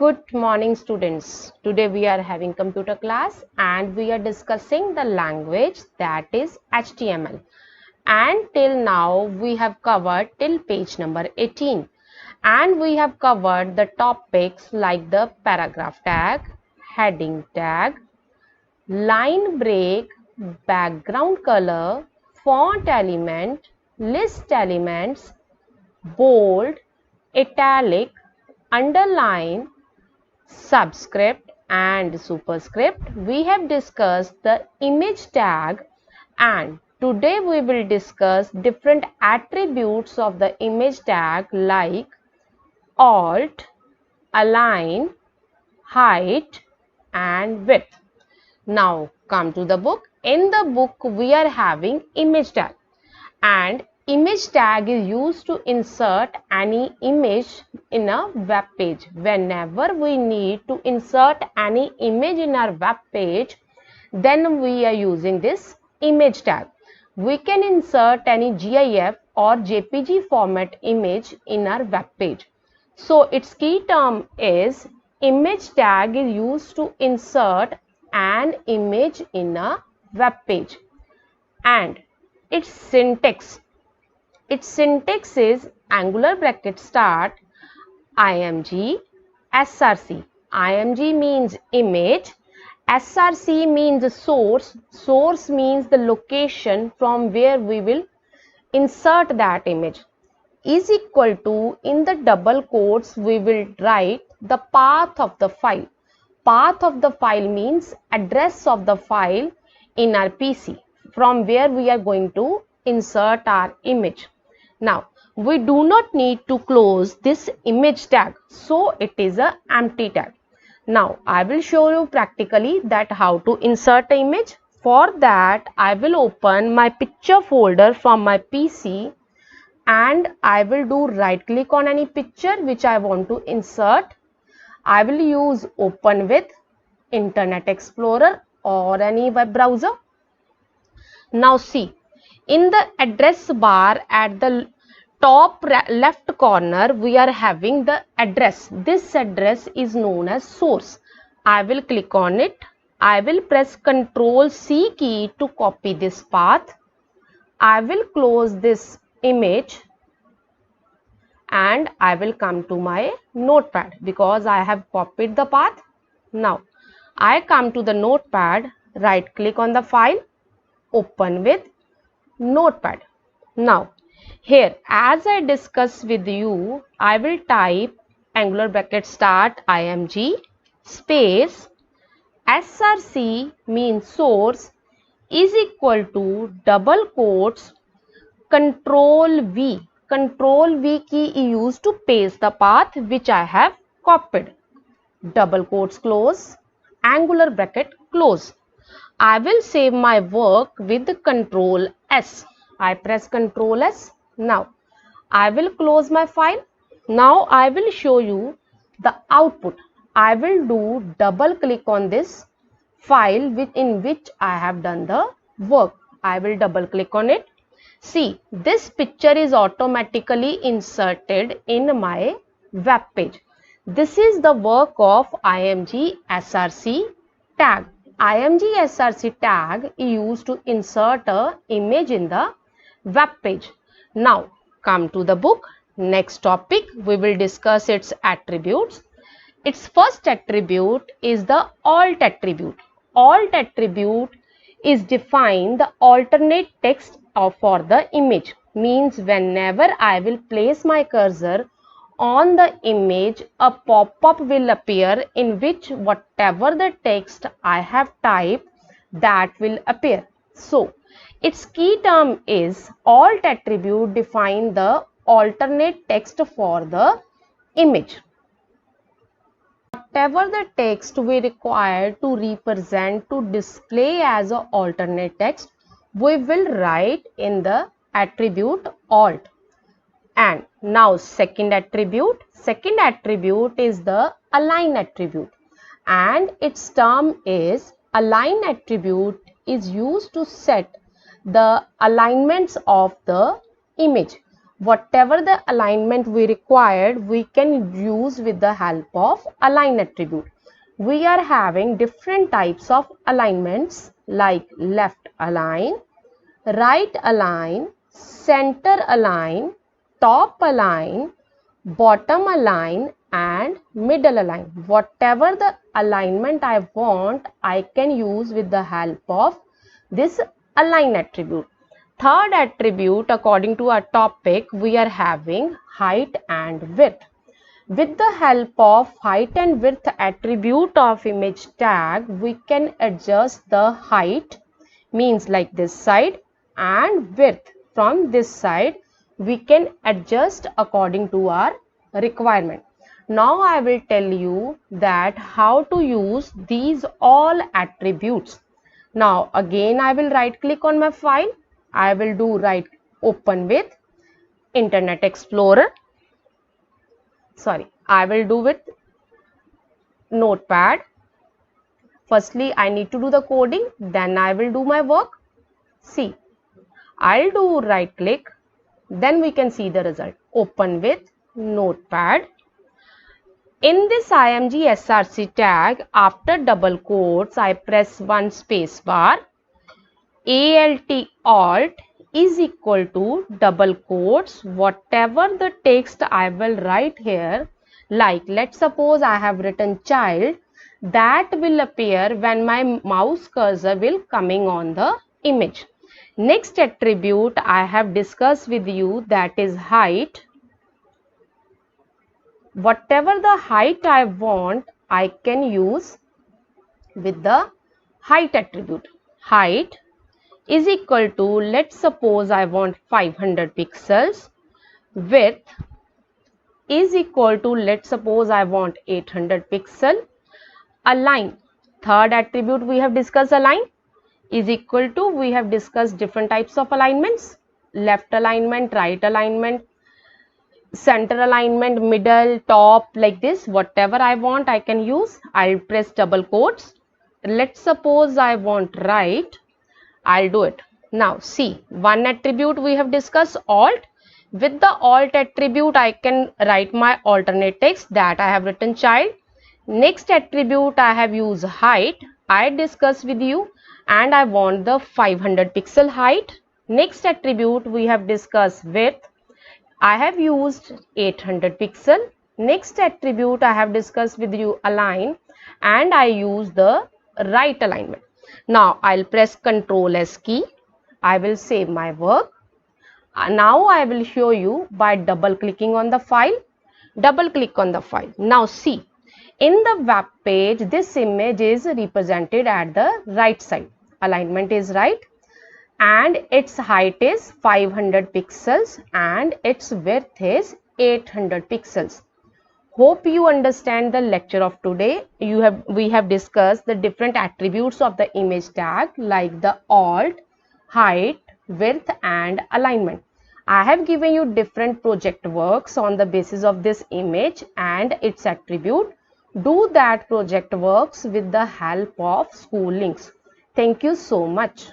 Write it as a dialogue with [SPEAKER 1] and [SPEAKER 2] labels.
[SPEAKER 1] Good morning students. Today we are having computer class and we are discussing the language that is HTML. And till now we have covered till page number 18 and we have covered the topics like the paragraph tag, heading tag, line break, background color, font element, list elements, bold, italic, underline, subscript and superscript. We have discussed the image tag and today we will discuss different attributes of the image tag like alt, align, height and width. Now come to the book. In the book we are having image tag and image tag is used to insert any image in a web page. Whenever we need to insert any image in our web page, then we are using this image tag. We can insert any GIF or JPG format image in our web page. So its key term is image tag is used to insert an image in a web page. And its syntax is angular bracket start img src. Img means image, src means source, source means the location from where we will insert that image, is equal to, in the double quotes we will write the path of the file. Path of the file means address of the file in our PC from where we are going to insert our image. Now we do not need to close this image tag, so it is a empty tag. Now I will show you practically that how to insert an image. For that I will open my picture folder from my PC and I will do right click on any picture which I want to insert. I will use open with Internet Explorer or any web browser. Now see, in the address bar at the top left corner we are having the address. This address is known as source. I will click on it. I will press Ctrl C key to copy this path. I will close this image and I will come to my notepad because I have copied the path. Now I come to the notepad, right click on the file, open with notepad. Now here, as I discussed with you, I will type angular bracket start img space src means source is equal to double quotes control V. Control V key is used to paste the path which I have copied. Double quotes close, angular bracket close. I will save my work with Control S. I press Control S. Now I will close my file. Now I will show you the output. I will do double click on this file in which I have done the work. I will double click on it. See, this picture is automatically inserted in my web page. This is the work of img src tag. img src tag is used to insert an image in the web page. Now come to the book. Next topic we will discuss its attributes. Its first attribute is the alt attribute. Alt attribute is define the alternate text for the image. Means whenever I will place my cursor on the image, a pop-up will appear in which whatever the text I have typed, that will appear. So its key term is alt attribute define the alternate text for the image. Whatever the text we require to represent to display as an alternate text, we will write in the attribute alt. And now second attribute is the align attribute and its term is align attribute is used to set the alignments of the image. whatever the alignment we required, we can use with the help of align attribute. We are having different types of alignments like left align, right align, center align, top align, bottom align and middle align. Whatever the alignment I want, I can use with the help of this align attribute. Third attribute, according to our topic, we are having height and width. With the help of height and width attribute of image tag, we can adjust the height, means like this side, and width from this side. We can adjust according to our requirement. Now I will tell you that how to use these all attributes. Now again I will right click on my file. I will do right open with Internet Explorer. I will do with Notepad. Firstly, I need to do the coding, then I will do my work. See, I'll do right click, then we can see the result. Open with Notepad. In this IMG SRC tag, after double quotes, I press one space bar. Alt is equal to double quotes, whatever the text I will write here, like let's suppose I have written child, that will appear when my mouse cursor will coming on the image. Next attribute I have discussed with you, that is height. Whatever the height I want, I can use with the height attribute. Height is equal to, let's suppose I want 500 pixels. Width is equal to, let's suppose I want 800 pixel. Align, third attribute we have discussed, align is equal to, we have discussed different types of alignments, left alignment, right alignment, center alignment, middle, top, like this. Whatever I want I can use. I'll press double quotes. Let's suppose I want right, I'll do it. Now see, one attribute we have discussed, alt. With the alt attribute I can write my alternate text, that I have written child. Next attribute I have used height, I discussed with you, and I want the 500 pixel height. Next attribute we have discussed width, I have used 800 pixel. Next attribute I have discussed with you align, and I use the right alignment. Now I'll press Ctrl S key. I will save my work. Now I will show you by double clicking on the file. Double click on the file. Now see, in the web page, this image is represented at the right side. Alignment is right, and its height is 500 pixels and its width is 800 pixels. Hope you understand the lecture of today. We have discussed the different attributes of the image tag, like the alt, height, width and alignment. I have given you different project works on the basis of this image and its attribute. Do that project works with the help of school links. Thank you so much.